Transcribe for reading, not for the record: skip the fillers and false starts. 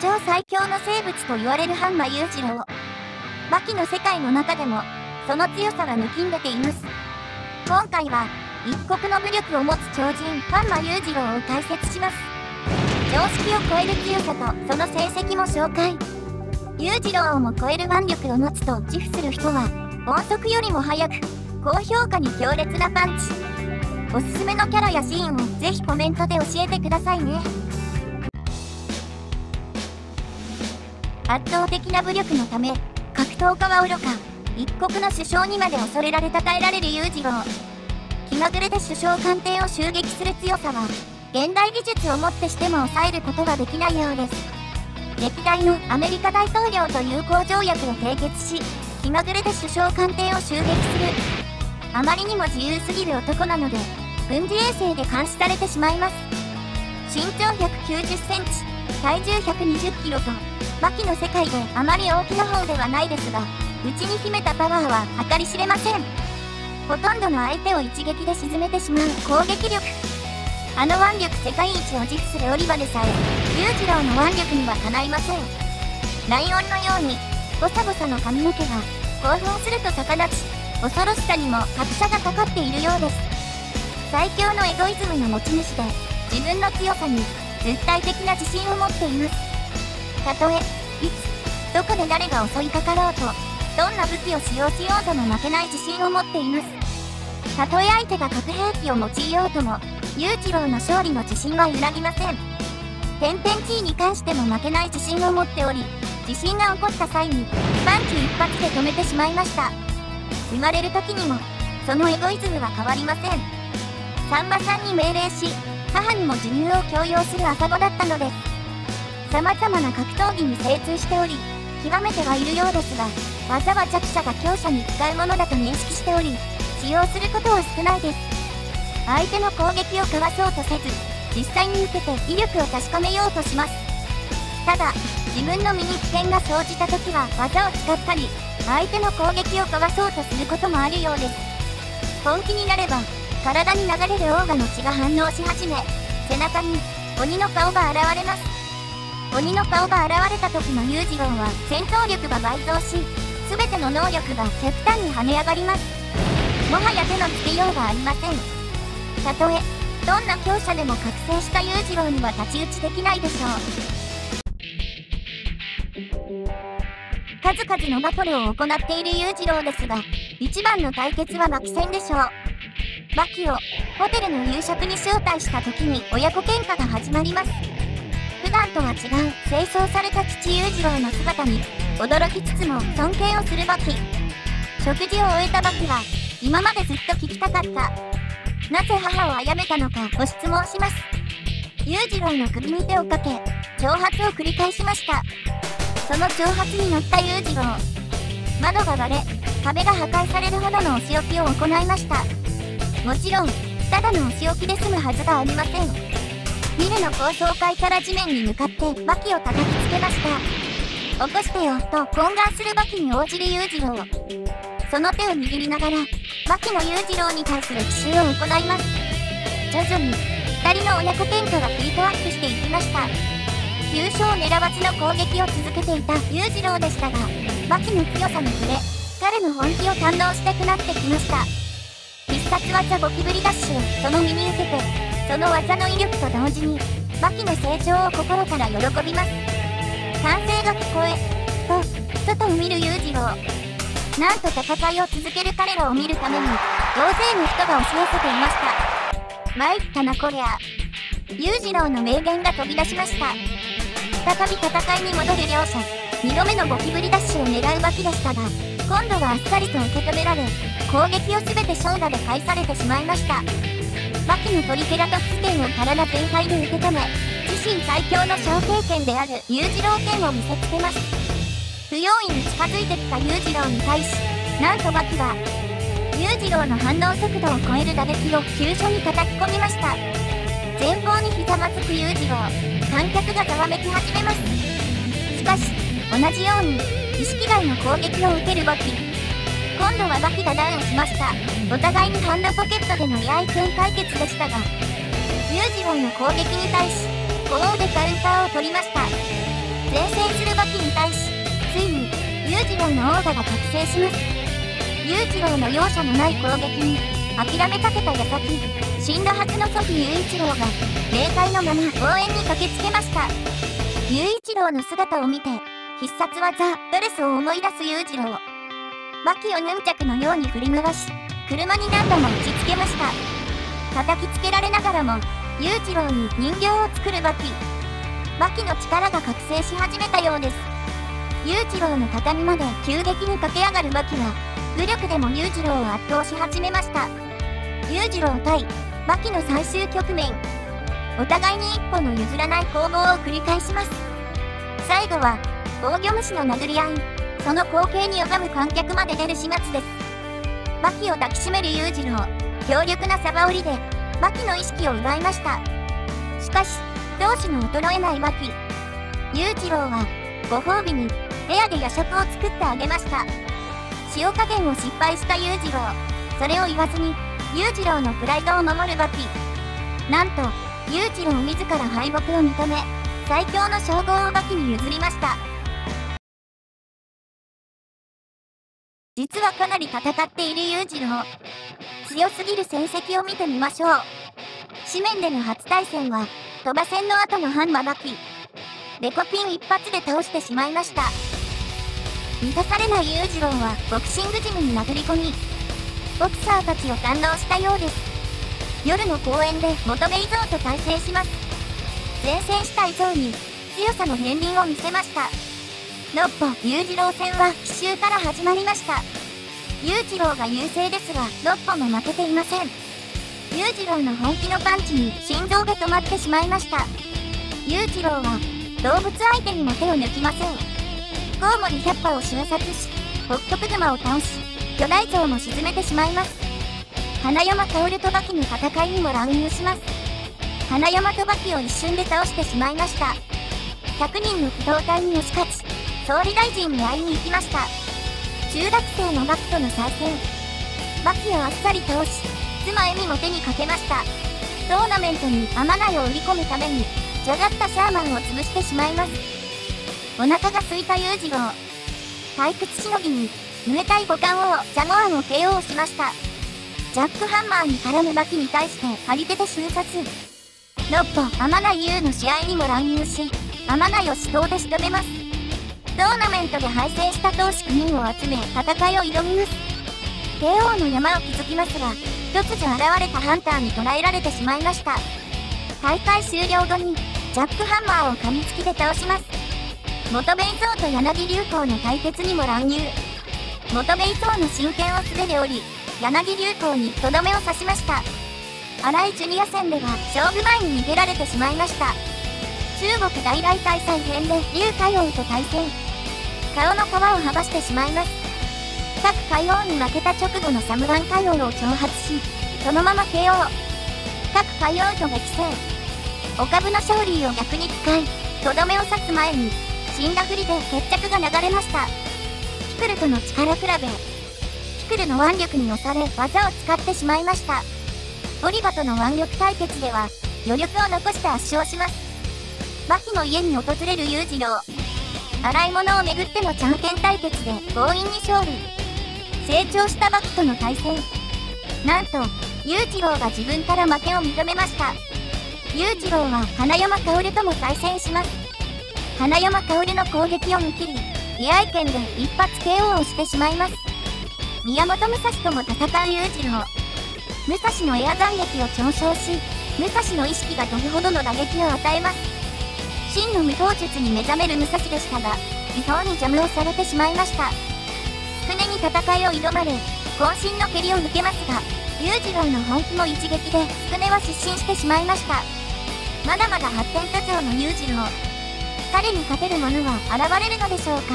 超最強の生物と言われる範馬裕次郎。バキの世界の中でもその強さが抜きんでています。今回は一国の武力を持つ超人範馬裕次郎を解説します。常識を超える強さとその成績も紹介。裕次郎をも超える腕力を持つと自負する人は音速よりも速く高評価に強烈なパンチ。おすすめのキャラやシーンをぜひコメントで教えてくださいね。圧倒的な武力のため格闘家はおろか一国の首相にまで恐れられたたえられる裕次郎。気まぐれで首相官邸を襲撃する強さは現代技術をもってしても抑えることができないようです。歴代のアメリカ大統領と友好条約を締結し気まぐれで首相官邸を襲撃する。あまりにも自由すぎる男なので軍事衛星で監視されてしまいます。身長190センチ体重120キロとバキの世界であまり大きな方ではないですが内に秘めたパワーは計り知れません。ほとんどの相手を一撃で沈めてしまう攻撃力。あの腕力世界一を自負するオリバでさえ裕次郎の腕力にはかないません。ライオンのようにボサボサの髪の毛が興奮すると逆立ち恐ろしさにも拍車がかかっているようです。最強のエゴイズムの持ち主で自分の強さに絶対的な自信を持っています。たとえいつどこで誰が襲いかかろうとどんな武器を使用しようとも負けない自信を持っています。たとえ相手が核兵器を用いようとも裕次郎の勝利の自信は揺らぎません。天変地異に関しても負けない自信を持っており地震が起こった際にパンチ一発で止めてしまいました。生まれる時にもそのエゴイズムは変わりません。さんまさんに命令し母にも授乳を強要する朝子だったのです。様々な格闘技に精通しており極めてはいるようですが技は弱者が強者に使うものだと認識しており使用することは少ないです。相手の攻撃をかわそうとせず実際に受けて威力を確かめようとします。ただ自分の身に危険が生じた時は技を使ったり相手の攻撃をかわそうとすることもあるようです。本気になれば体に流れるオーガの血が反応し始め背中に鬼の顔が現れます。鬼の顔が現れた時の裕次郎は戦闘力が倍増し全ての能力が極端に跳ね上がります。もはや手のつけようがありません。たとえどんな強者でも覚醒した裕次郎には太刀打ちできないでしょう。数々のバトルを行っている裕次郎ですが一番の対決はバキ戦でしょう。バキをホテルの夕食に招待した時に親子喧嘩が始まります。普段とは違う清掃された父裕次郎の姿に驚きつつも尊敬をするバキ。食事を終えたバキは今までずっと聞きたかったなぜ母を殺めたのかを質問します。裕次郎の首に手をかけ挑発を繰り返しました。その挑発に乗った裕次郎窓が割れ壁が破壊されるほどのお仕置きを行いました。もちろんただのお仕置きで済むはずがありません。ビルの高層階から地面に向かってバキを叩きつけました。起こしてよと懇願するバキに応じる裕次郎。その手を握りながらバキの裕次郎に対する奇襲を行います。徐々に2人の親子喧嘩がヒートアップしていきました。優勝を狙わずの攻撃を続けていた裕次郎でしたがバキの強さに触れ彼の本気を堪能したくなってきました。必殺技ゴキブリダッシュその身に受けてその技の威力と同時にバキの成長を心から喜びます。歓声が聞こえと外を見る裕次郎。なんと戦いを続ける彼らを見るために大勢の人が押し寄せていました。参ったなこりゃ。裕次郎の名言が飛び出しました。再び戦いに戻る両者。2度目のゴキブリダッシュを狙うバキでしたが今度はあっさりと受け止められ攻撃を全て勝打で返されてしまいました。バキのトリケラトプス剣を体全体で受け止め自身最強の小経験である裕次郎剣を見せつけます。不用意に近づいてきた裕次郎に対しなんとバキは裕次郎の反応速度を超える打撃を急所に叩き込みました。前方にひざまずく裕次郎観客がざわめき始めます。しかし同じように意識外の攻撃を受けるバキ。今度はバキがダウンしました。お互いにハンドポケットでの居合剣対決でしたが裕次郎の攻撃に対し鳳凰でカウンターを取りました。前線するバキに対し、ついに裕次郎のオーダが覚醒します。裕次郎の容赦のない攻撃に諦めかけた矢先、死んだはずの祖父裕一郎が霊界のまま応援に駆けつけました。裕一郎の姿を見て必殺技ドレスを思い出す裕次郎。バキをヌンチャクのように振り回し、車に何度も打ちつけました。叩きつけられながらも裕次郎に人形を作るバキ。バキの力が覚醒し始めたようです。裕次郎の畳まで急激に駆け上がるバキは武力でも裕次郎を圧倒し始めました。裕次郎対バキの最終局面、お互いに一歩の譲らない攻防を繰り返します。最後は防御虫の殴り合い、その光景に拝む観客まで出る始末です。バキを抱きしめる裕次郎、強力なサバ折りでバキの意識を奪いました。しかし闘志の衰えないバキ。裕次郎はご褒美に部屋で夜食を作ってあげました。塩加減を失敗した裕次郎、それを言わずに裕次郎のプライドを守るバキ。なんと裕次郎自ら敗北を認め、最強の称号をバキに譲りました。実はかなり戦っている裕次郎。強すぎる戦績を見てみましょう。紙面での初対戦は鳥羽戦の後のハンマバキ。デコピン一発で倒してしまいました。満たされない裕次郎はボクシングジムに殴り込み、ボクサーたちを堪能したようです。夜の公園で元部以上と対戦します。前線した以上に強さの片鱗を見せました。のっぽ裕次郎戦は奇襲から始まりました。裕次郎が優勢ですが、のっぽも負けていません。裕次郎の本気のパンチに心臓が止まってしまいました。裕次郎は動物相手にも手を抜きません。コウモリ100羽を瞬殺し、ホッキョクグマを倒し、巨大象も沈めてしまいます。花山薫とバキの戦いにも乱入します。花山とバキを一瞬で倒してしまいました。100人の機動隊に押し勝ち、総理大臣に会いに行きました。中学生のバキとの再戦。バキをあっさり倒し、妻エミも手にかけました。トーナメントに天内を売り込むために、じゃがったシャーマンを潰してしまいます。お腹が空いた裕次郎。退屈しのぎに、ムエタイ五冠王ジャゴアンを KO しました。ジャックハンマーに絡むバキに対して張り手で瞬殺。のっぽ天内優の試合にも乱入し、天内を死闘で仕留めます。トーナメントで敗戦した闘士9人を集め戦いを挑みます。KO の山を築きますが、突如現れたハンターに捕らえられてしまいました。大会終了後にジャックハンマーを噛みつきで倒します。元部伊蔵と柳流行の対決にも乱入。元部伊蔵の真剣を素手で折り、柳流行にとどめを刺しました。新井ジュニア戦では勝負前に逃げられてしまいました。中国大来大祭編で龍海王と対戦。顔の皮を剥がしてしまいます。各海王に負けた直後のサムラン海王を挑発し、そのまま KO。各海王と激戦。お株の勝利を逆に使い、とどめを刺す前に、死んだふりで決着が流れました。ピクルとの力比べ。ピクルの腕力に押され技を使ってしまいました。オリバとの腕力対決では余力を残して圧勝します。バキの家に訪れる裕次郎。洗い物をめぐってのじゃんけん対決で強引に勝利。成長したバキとの対戦。なんと裕次郎が自分から負けを認めました。裕次郎は花山薫とも対戦します。花山薫の攻撃を見切り、居合剣で一発 KO をしてしまいます。宮本武蔵とも戦う裕次郎。武蔵のエア斬撃を嘲笑し、武蔵の意識が飛ぶほどの打撃を与えます。真の無刀術に目覚める武蔵でしたが、違法に邪魔をされてしまいました。つくねに戦いを挑まれ、渾身の蹴りを受けますが、裕次郎の本気も一撃でつくねは失神してしまいました。まだまだ発展途上の裕次郎。彼に勝てる者は現れるのでしょうか。